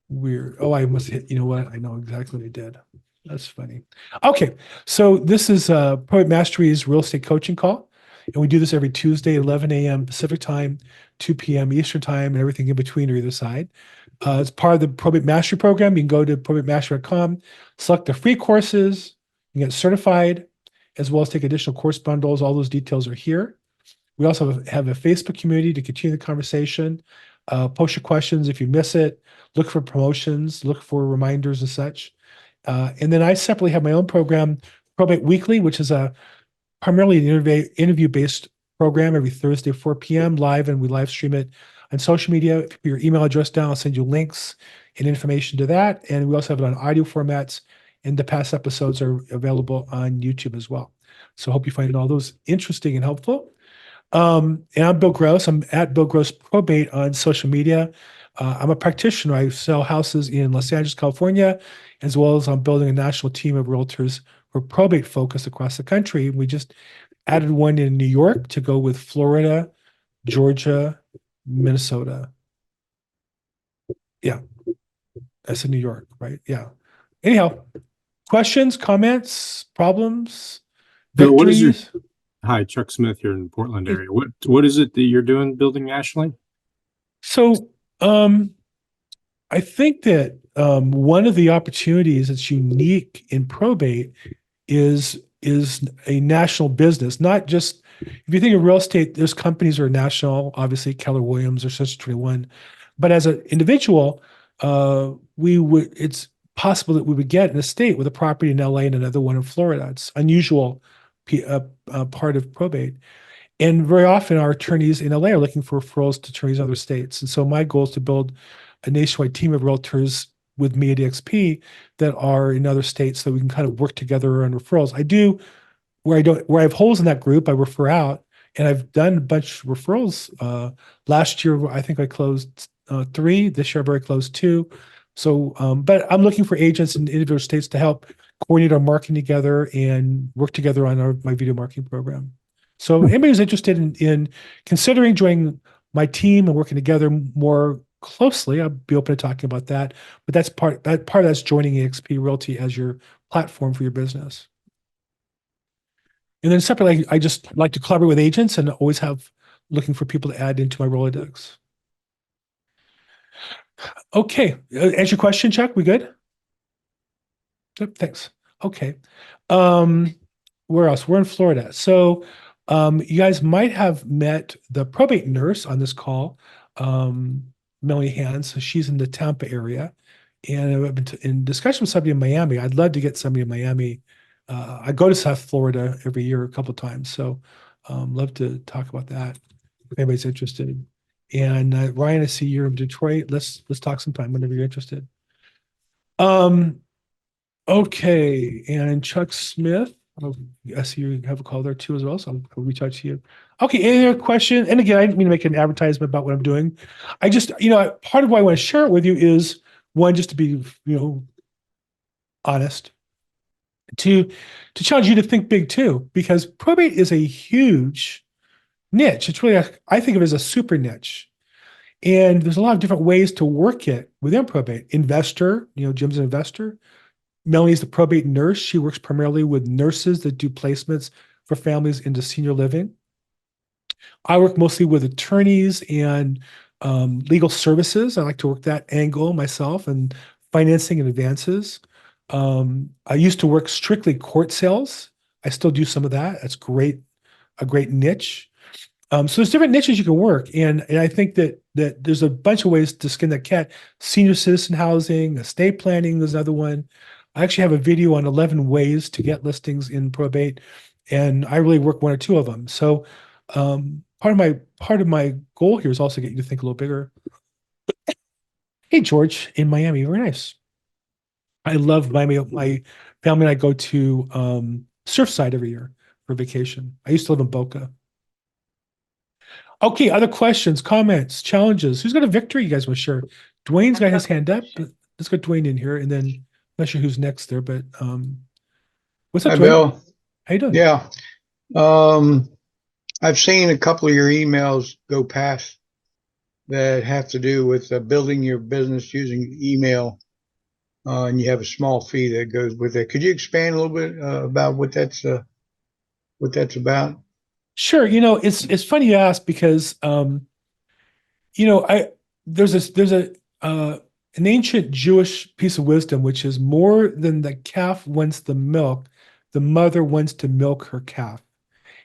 weird. Oh, I must hit, you know what? I know exactly what I did. That's funny. Okay, so this is Probate Mastery's real estate coaching call. And we do this every Tuesday, 11 a.m. Pacific time, 2 p.m. Eastern time, and everything in between or either side. It's part of the Probate Mastery program. You can go to probatemastery.com, select the free courses, you get certified, as well as take additional course bundles. All those details are here. We also have a Facebook community to continue the conversation. Post your questions if you miss it. Look for promotions, look for reminders and such. And then I separately have my own program, Probate Weekly, which is primarily an interview-based program every Thursday, 4 p.m. live, and we live stream it on social media. If you put your email address down, I'll send you links and information to that. And we also have it on audio formats, and the past episodes are available on YouTube as well. So I hope you find all those interesting and helpful. And I'm Bill Gross. I'm at Bill Gross Probate on social media. I'm a practitioner. I sell houses in Los Angeles, California, as well as I'm building a national team of realtors who are probate focused across the country. We just added one in New York to go with Florida, Georgia, Minnesota. Yeah, that's in New York, right? Yeah. Anyhow, questions, comments, problems, So what is your, victories? hi, Chuck Smith here in the Portland Hey. area. What is it that you're doing building nationally? So, I think that one of the opportunities that's unique in probate is a national business, not just if you think of real estate, there's companies that are national, obviously Keller Williams or Search 21, but as an individual, it's possible that we would get an estate with a property in LA and another one in Florida. It's unusual part of probate. And very often our attorneys in LA are looking for referrals to attorneys in other states. And so my goal is to build a nationwide team of realtors with me at EXP that are in other states so we can kind of work together on referrals. I do where I have holes in that group, I refer out, and I've done a bunch of referrals. Last year, I think I closed 3. This year, I've already closed 2. So, but I'm looking for agents in individual states to help coordinate our marketing together and work together on my video marketing program. So anybody who's interested in considering joining my team and working together more closely, I'll be open to talking about that. But that's part of that's joining EXP Realty as your platform for your business. And then separately, I just like to collaborate with agents and always have looking for people to add into my Rolodex. Okay, answer your question, Chuck. We good? Yep, thanks. Okay. Where else? We're in Florida. So you guys might have met the probate nurse on this call, Melanie Hans. So she's in the Tampa area. And I've been in discussion with somebody in Miami. I'd love to get somebody in Miami. I go to South Florida every year a couple of times. So love to talk about that if anybody's interested. And Ryan, I see you're in Detroit. Let's talk sometime whenever you're interested. Okay, and Chuck Smith. I see you have a call there too as well, so I'll reach out to you. Okay, any other question? And again, I didn't mean to make an advertisement about what I'm doing. I just, part of why I want to share it with you is one, just to be, honest, to challenge you to think big too, because probate is a huge niche. It's really, I think of it as a super niche. And there's a lot of different ways to work it within probate. Investor, Jim's an investor. Melanie's the probate nurse. She works primarily with nurses that do placements for families into senior living. I work mostly with attorneys and legal services. I like to work that angle myself, and financing and advances. I used to work strictly court sales. I still do some of that. That's great, a great niche. So there's different niches you can work, and I think that there's a bunch of ways to skin that cat. Senior citizen housing, estate planning is another one. I actually have a video on 11 ways to get listings in probate, and I really work 1 or 2 of them. So part of my goal here is also get you to think a little bigger. Hey, George, in Miami, very nice. I love Miami. My family and I go to Surfside every year for vacation. I used to live in Boca. Okay, other questions, comments, challenges? Who's got a victory you guys want to share? Duane's got his hand up. Let's get Duane in here, and then I'm not sure who's next there, but what's up, Hi, Duane? Bill. How you doing? Yeah. I've seen a couple of your emails go past that have to do with building your business using email, and you have a small fee that goes with it. Could you expand a little bit about what that's about? Sure. It's funny you ask because there's an ancient Jewish piece of wisdom, which is more than the calf wants the milk, the mother wants to milk her calf.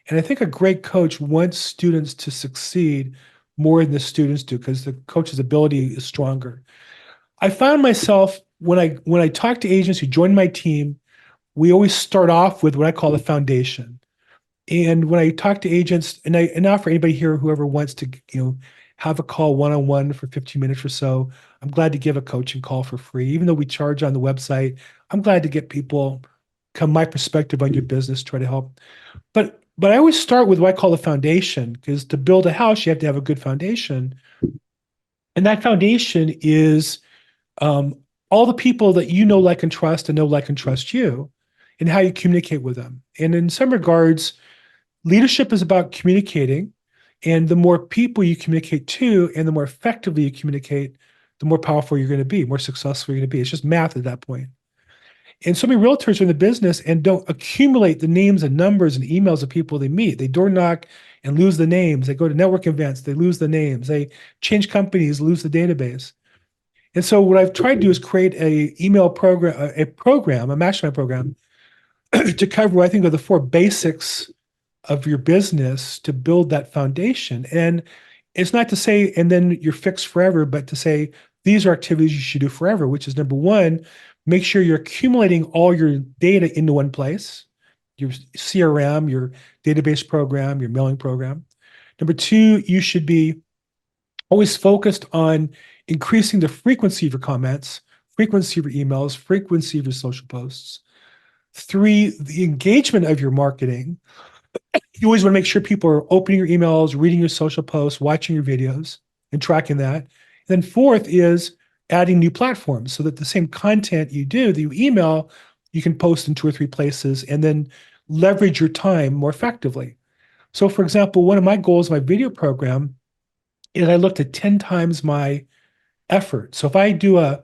And I think a great coach wants students to succeed more than the students do because the coach's ability is stronger. I found myself when I talk to agents who join my team, we always start off with what I call the foundation. And when I talk to agents, and now for anybody here, whoever wants to, have a call one-on-one for 15 minutes or so, I'm glad to give a coaching call for free. Even though we charge on the website, I'm glad to get people my perspective on your business, try to help. But I always start with what I call the foundation, because to build a house, you have to have a good foundation. And that foundation is all the people that you know, like, and trust, and know, like, and trust you, and how you communicate with them. And in some regards, leadership is about communicating, And the more people you communicate to and the more effectively you communicate, the more powerful you're going to be, more successful you're going to be. It's just math at that point. And so many realtors are in the business and don't accumulate the names and numbers and emails of people they meet. They door knock and lose the names. They go to network events, they lose the names. They change companies, lose the database. And so what I've tried to do is create a email program, a mastermind program to cover what I think are the four basics of your business to build that foundation. And it's not to say, and then you're fixed forever, but to say, these are activities you should do forever, which is number one, make sure you're accumulating all your data into one place, your CRM, your database program, your mailing program. Number two, you should be always focused on increasing the frequency of your comments, frequency of your emails, frequency of your social posts. Three, the engagement of your marketing. You always want to make sure people are opening your emails, reading your social posts, watching your videos, and tracking that. And then fourth is adding new platforms so that the same content you do, that you email, you can post in 2 or 3 places and then leverage your time more effectively. So for example, one of my goals in my video program is I looked at 10 times my effort. So if I do a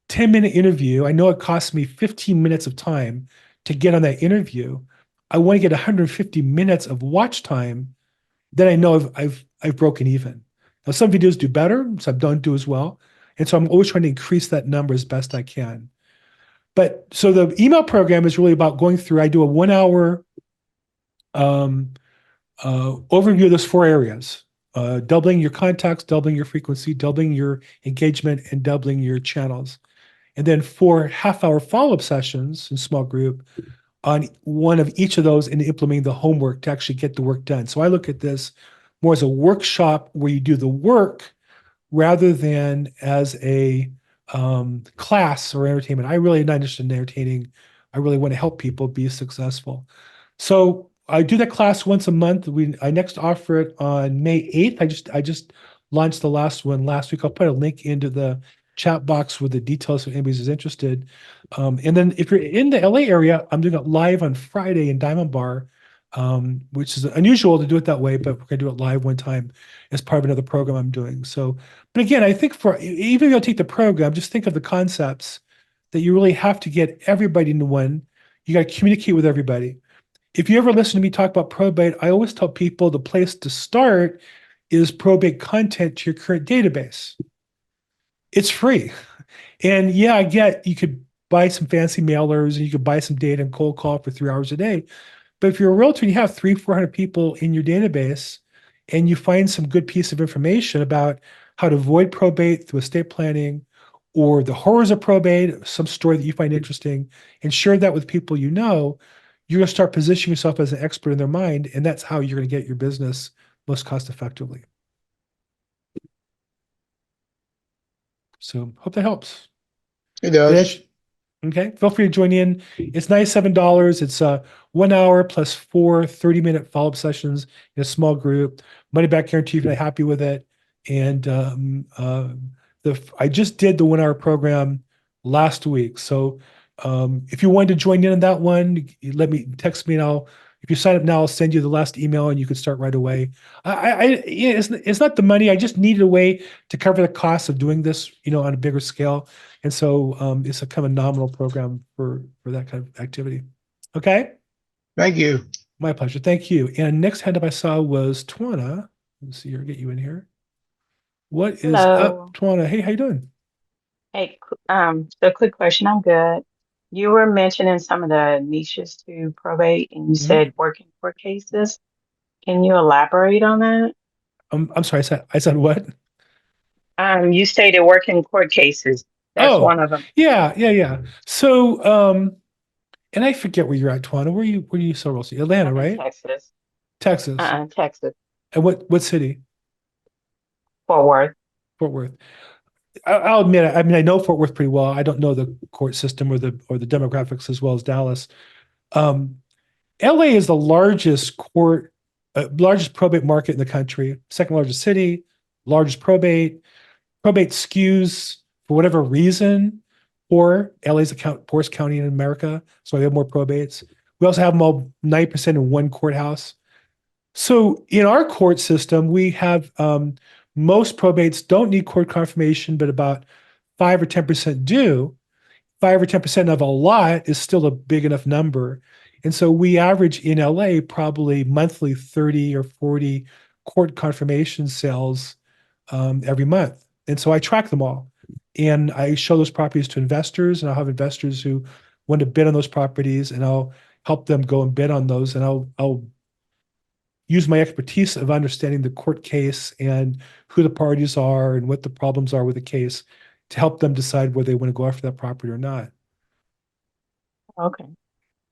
10-minute interview, I know it costs me 15 minutes of time to get on that interview. I want to get 150 minutes of watch time. Then I know I've broken even. Now some videos do better, some don't do as well. And so I'm always trying to increase that number as best I can. But so the email program is really about going through, I do a 1-hour overview of those 4 areas, doubling your contacts, doubling your frequency, doubling your engagement, and doubling your channels. And then 4 half-hour follow-up sessions in small group on one of each of those and implementing the homework to actually get the work done. So I look at this more as a workshop where you do the work rather than as a class or entertainment. I really am not interested in entertaining. I really want to help people be successful. So I do that class once a month. I next offer it on May 8th. I just launched the last one last week. I'll put a link into the chat box with the details if anybody's interested. And then if you're in the LA area, I'm doing it live on Friday in Diamond Bar, which is unusual to do it that way, but we're gonna do it live one time as part of another program I'm doing. So, but again, I think for even if you take the program, just think of the concepts that you really have to get everybody into one. You got to communicate with everybody. If you ever listen to me talk about probate, I always tell people the place to start is probate content to your current database. It's free. And yeah, I get you could buy some fancy mailers and you could buy some data and cold call for 3 hours a day. But if you're a realtor and you have 300-400 people in your database and you find some good piece of information about how to avoid probate through estate planning or the horrors of probate, some story that you find interesting, and share that with people you know, you're going to start positioning yourself as an expert in their mind. And that's how you're going to get your business most cost effectively. So hope that helps. It does. Okay, feel free to join in. It's $97. It's 1 hour plus 4 30-minute follow-up sessions in a small group. Money back guarantee if you're not happy with it. And I just did the 1 hour program last week. So if you wanted to join in on that one, text me and if you sign up now, I'll send you the last email and you can start right away. It's not the money. I just needed a way to cover the cost of doing this, on a bigger scale. And so it's a kind of a nominal program for that kind of activity. Okay. Thank you. My pleasure. Thank you. And next hand up I saw was Twana. Let's see here, get you in here. What is up, Twana? Hey, how you doing? Hey, so quick question. I'm good. You were mentioning some of the niches to probate, and you said working court cases. Can you elaborate on that? I'm sorry. I said what? You stated working court cases. That's one of them. Yeah. So, and I forget where you're at, Twana. Where you so Rosie? Atlanta, right? Texas. Texas. Texas. And what city? Fort Worth. Fort Worth. I'll admit, I know Fort Worth pretty well. I don't know the court system or the demographics as well as Dallas. LA is the largest probate market in the country, second largest city, largest probate. Probate skews for whatever reason, or LA's the poorest county in America, so we have more probates. We also have them all 90% in one courthouse. So in our court system, we have most probates don't need court confirmation, but about 5 or 10% do. 5 or 10% of a lot is still a big enough number. And so we average in LA probably monthly 30 or 40 court confirmation sales every month. And so I track them all. And I show those properties to investors, and I'll have investors who want to bid on those properties, and I'll help them go and bid on those. And I'll use my expertise of understanding the court case and who the parties are and what the problems are with the case to help them decide whether they want to go after that property or not. Okay.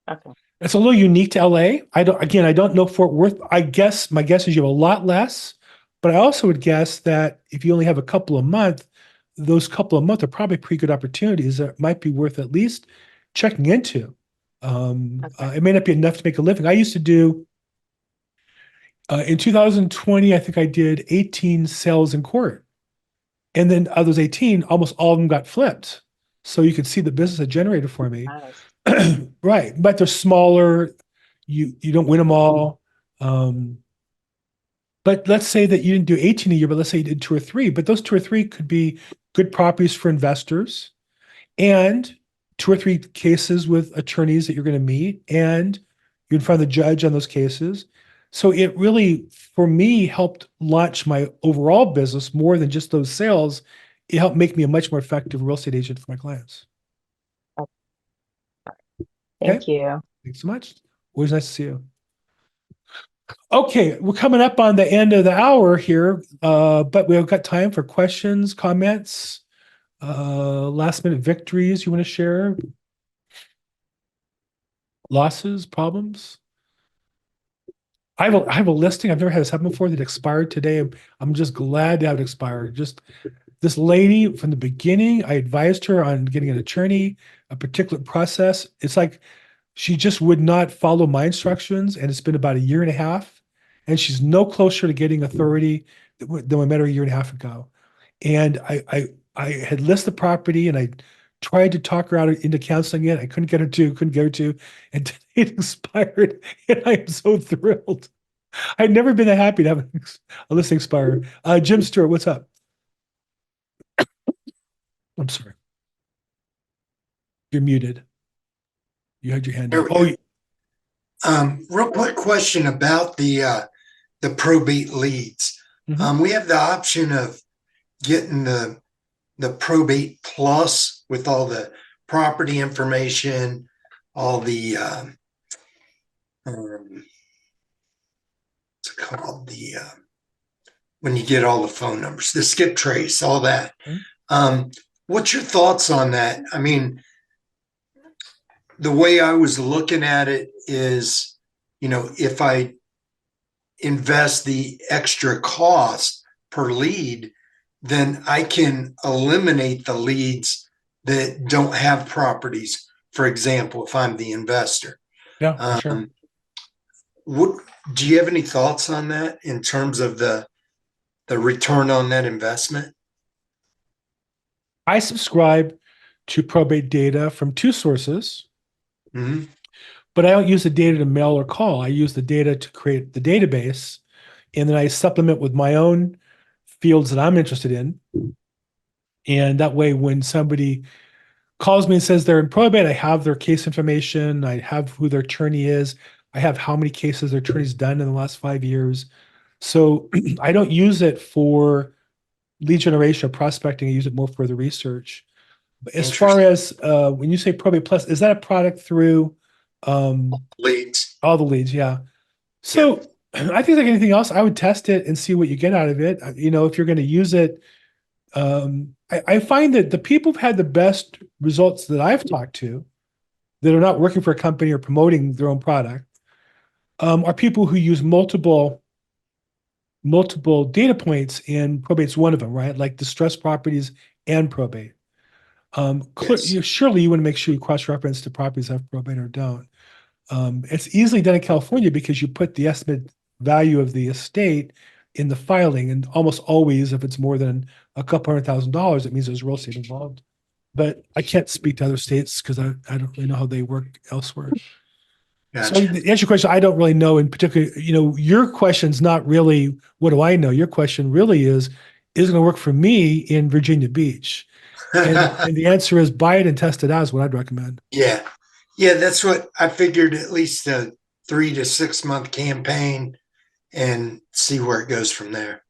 Okay. It's a little unique to LA. I don't know Fort Worth. I guess my guess is you have a lot less, but I also would guess that if you only have a couple a month, those couple a month are probably pretty good opportunities that might be worth at least checking into. It may not be enough to make a living. I used to do in 2020, I think I did 18 sales in court. And then of those 18, almost all of them got flipped. So you could see the business it generated for me. Nice. Right. But they're smaller. You don't win them all. But let's say that you didn't do 18 a year, but let's say you did 2 or 3. But those 2 or 3 could be good properties for investors and 2 or 3 cases with attorneys that you're going to meet, and you're in front of the judge on those cases. So it really, for me, helped launch my overall business more than just those sales. It helped make me a much more effective real estate agent for my clients. Thank you. Thanks so much. Always nice to see you. Okay, we're coming up on the end of the hour here, but we've got time for questions, comments, last minute victories you want to share, losses, problems. I have a listing. I've never had this happen before that expired today. I'm just glad to have it expired. Just this lady from the beginning, I advised her on getting an attorney, a particular process. It's like she just would not follow my instructions, and it's been about a year and a half, and she's no closer to getting authority than I met her a year and a half ago. And I had listed the property, and I tried to talk her out into counseling it. I couldn't get her to, and today it expired, and I am so thrilled. I've never been that happy to have a listing expire. Jim Stewart, what's up? I'm sorry. You're muted. You had your hand up. Real quick question about the probate leads. Mhm. We have the option of getting the probate plus with all the property information, all the what's it called, when you get all the phone numbers, the skip trace, all that. What's your thoughts on that? I mean, the way I was looking at it is, if I invest the extra cost per lead, then I can eliminate the leads that don't have properties. For example, if I'm the investor. Yeah, sure. Do you have any thoughts on that in terms of the return on that investment? I subscribe to probate data from 2 sources. Mm-hmm. But I don't use the data to mail or call. I use the data to create the database, and then I supplement with my own fields that I'm interested in. And that way, when somebody calls me and says they're in probate, I have their case information. I have who their attorney is. I have how many cases their attorney's done in the last 5 years. So I don't use it for lead generation or prospecting. I use it more for the research. But as far as when you say Probate Plus, is that a product through leads? All the leads, yeah. So I think like anything else, I would test it and see what you get out of it. If you're going to use it, I find that the people who've had the best results that I've talked to that are not working for a company or promoting their own product are people who use multiple data points, and probate's one of them, right? Like distressed properties and probate. Surely you want to make sure you cross-reference to properties that have probate or don't. It's easily done in California because you put the estimated value of the estate in the filing, and almost always, if it's more than a couple $100,000, it means there's real estate involved. But I can't speak to other states because I don't really know how they work elsewhere. So Gotcha. to answer your question, I don't really know in particular, your question's not really, what do I know? Your question really is it going to work for me in Virginia Beach? And the answer is buy it and test it out is what I'd recommend. Yeah. Yeah, that's what I figured, at least a 3 to 6 month campaign, and see where it goes from there.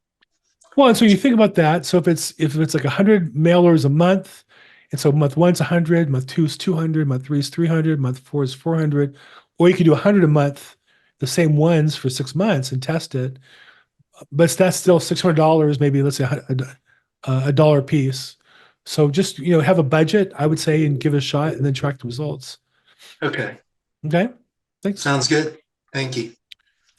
Well, and so you think about that. So if it's like 100 mailers a month, and so month one's 100, month two is 200, month three is 300, month four is 400, or you could do 100 a month, the same ones for 6 months and test it. But that's still $600, maybe let's say a dollar a piece. So just have a budget, I would say, and give it a shot, and then track the results. Okay. Okay. Thanks. Sounds good. Thank you.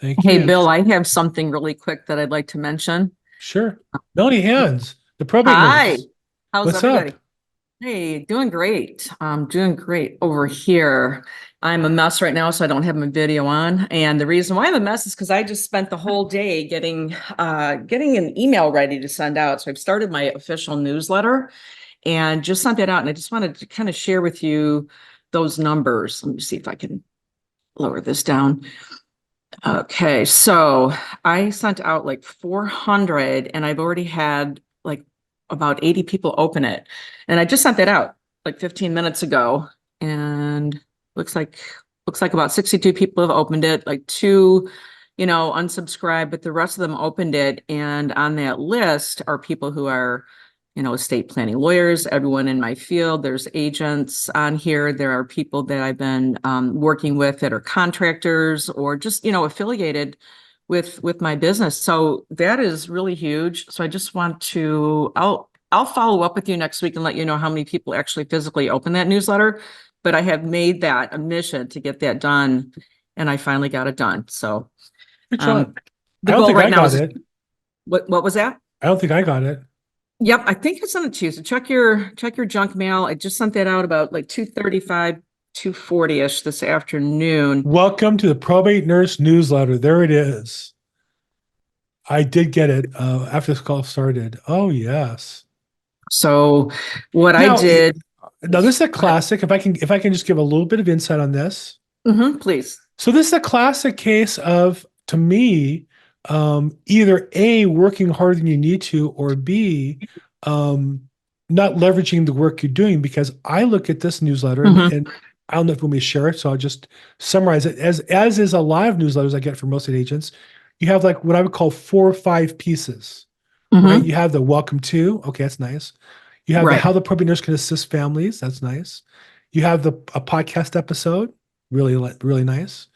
Thank Hey, you. Bill, I have something really quick that I'd like to mention. Sure. Melanie Hands, the probate Hi, nurse. how's What's everybody? up? Hey, doing great. I'm doing great over here. I'm a mess right now, so I don't have my video on. And the reason why I'm a mess is because I just spent the whole day getting an email ready to send out. So I've started my official newsletter and just sent that out. And I just wanted to kind of share with you those numbers. Let me see if I can lower this down. Okay, so I sent out like 400 and I've already had like about 80 people open it. And I just sent that out like 15 minutes ago, and looks like about 62 people have opened it, like 2, unsubscribed, but the rest of them opened it. And on that list are people who are, estate planning lawyers, everyone in my field. There's agents on here. There are people that I've been working with that are contractors or just, affiliated with my business. So that is really huge. So I just want to, I'll follow up with you next week and let you know how many people actually physically open that newsletter. But I have made that a mission to get that done, and I finally got it done. So Good job. the I don't goal think right I now got is it. what was that? I don't think I got it. Yep, I think I sent it to you. So check your junk mail. I just sent that out about like 2:35, 2:40-ish this afternoon. Welcome to the Probate Nurse newsletter. There it is. I did get it after this call started. Oh, yes. So what Now, I did. Now, this is a classic. If I can just give a little bit of insight on this. Please. So this is a classic case of, to me, either A, working harder than you need to, or B, not leveraging the work you're doing. Because I look at this newsletter and I don't know if we may share it, so I'll just summarize it. As is a lot of newsletters I get from most agents, you have like what I would call 4 or 5 pieces. Right? You have the welcome to, okay, that's nice. You have the how the probate nurse can assist families, that's nice. You have a podcast episode, really, really nice.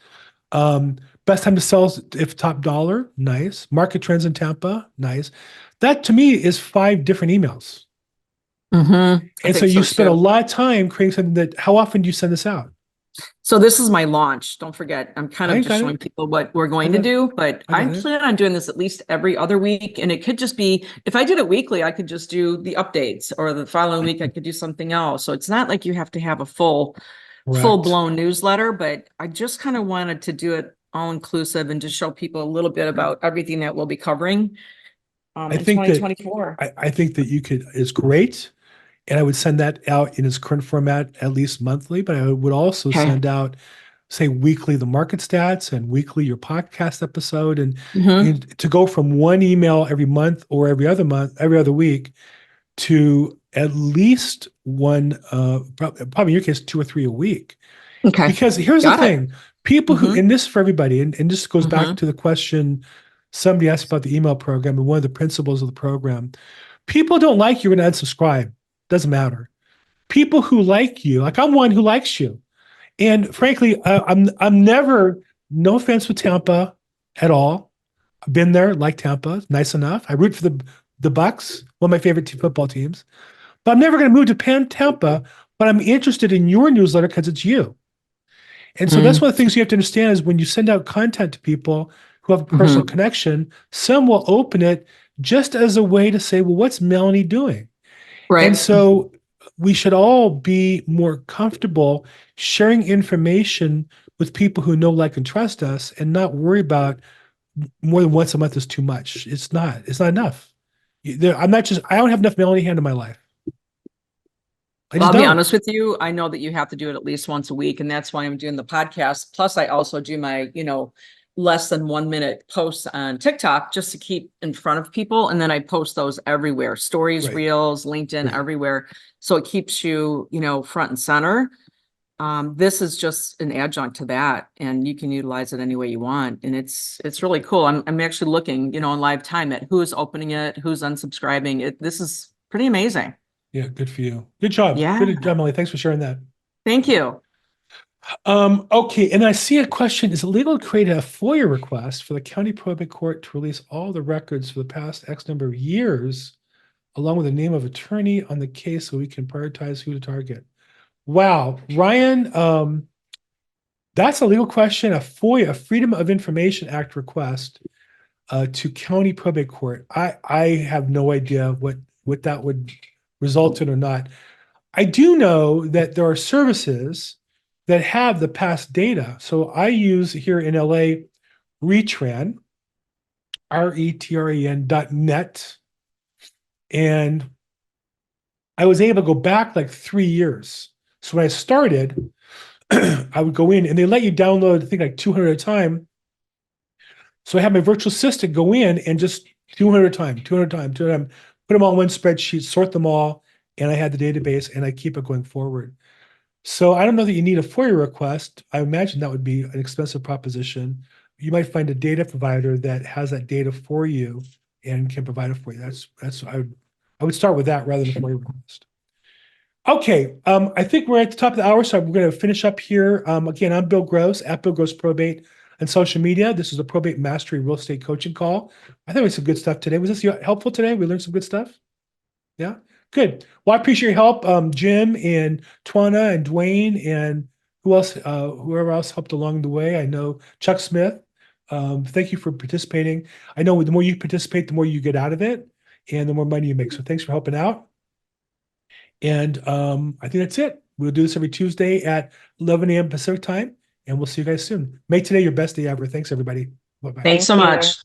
Best time to sell if top dollar, nice. Market trends in Tampa, nice. That to me is 5 different emails. And so you spend a lot of time creating something that, how often do you send this out? So this is my launch. Don't forget, I'm kind of just showing people what we're going to do, but I plan on doing this at least every other week. And it could just be, if I did it weekly, I could just do the updates, or the following week I could do something else. So it's not like you have to have a full blown newsletter, but I just kind of wanted to do it all inclusive and just show people a little bit about everything that we'll be covering in 2024. I think that it's great. And I would send that out in its current format at least monthly, but I would also send out, say, weekly the market stats and weekly your podcast episode, and to go from one email every month or every other week to at least one, probably in your case, 2 or 3 a week. Okay. Because here's the thing, people who, and this for everybody, and this goes back to the question somebody asked about the email program and one of the principles of the program. People don't like you, you're going to unsubscribe. Doesn't matter. People who like you, like I'm one who likes you. And frankly, I'm never, no offense with Tampa at all. I've been there, like Tampa, nice enough. I root for the Bucks, one of my favorite football teams. But I'm never going to move to Tampa, but I'm interested in your newsletter because it's you. And so that's one of the things you have to understand is when you send out content to people who have a personal connection, some will open it just as a way to say, well, what's Melanie doing? Right. And so we should all be more comfortable sharing information with people who know, like, and trust us, and not worry about more than once a month is too much. It's not enough. I don't have enough Melanie Hand in my life. I Well, just I'll be don't. honest with you. I know that you have to do it at least once a week, and that's why I'm doing the podcast. Plus, I also do my, less than 1 minute posts on TikTok just to keep in front of people. And then I post those everywhere, stories, Right. reels, LinkedIn, Right. everywhere. So it keeps you, front and center. This is just an adjunct to that, and you can utilize it any way you want. And it's really cool. I'm actually looking, in live time at who's opening it, who's unsubscribing. This is pretty amazing. Yeah, good for you. Good job. Yeah. Good job, Emily. Thanks for sharing that. Thank you. Okay, and I see a question. Is it legal to create a FOIA request for the county probate court to release all the records for the past X number of years, along with the name of attorney on the case so we can prioritize who to target? Wow, Ryan, that's a legal question, a FOIA, a Freedom of Information Act request to county probate court. I have no idea what that would result in or not. I do know that there are services that have the past data. So I use here in LA Retran, RETRAN.net. And I was able to go back like 3 years. So when I started, I would go in and they let you download, I think like 200 at a time. So I had my virtual assistant go in and just 200 at a time, 200 at a time, 200 at a time, put them all in one spreadsheet, sort them all, and I had the database and I keep it going forward. So I don't know that you need a FOIA request. I imagine that would be an expensive proposition. You might find a data provider that has that data for you and can provide it for you. I would start with that rather than a FOIA request. Okay, I think we're at the top of the hour, so we're going to finish up here. Again, I'm Bill Gross at Bill Gross Probate on social media. This is the Probate Mastery Real Estate Coaching Call. I think we had some good stuff today. Was this helpful today? We learned some good stuff? Yeah, good. Well, I appreciate your help, Jim and Twana and Duane and whoever else helped along the way. I know Chuck Smith. Thank you for participating. I know the more you participate, the more you get out of it and the more money you make. So thanks for helping out. And I think that's it. We'll do this every Tuesday at 11 a.m. Pacific time, and we'll see you guys soon. Make today your best day ever. Thanks, everybody. Bye-bye. Thanks so much.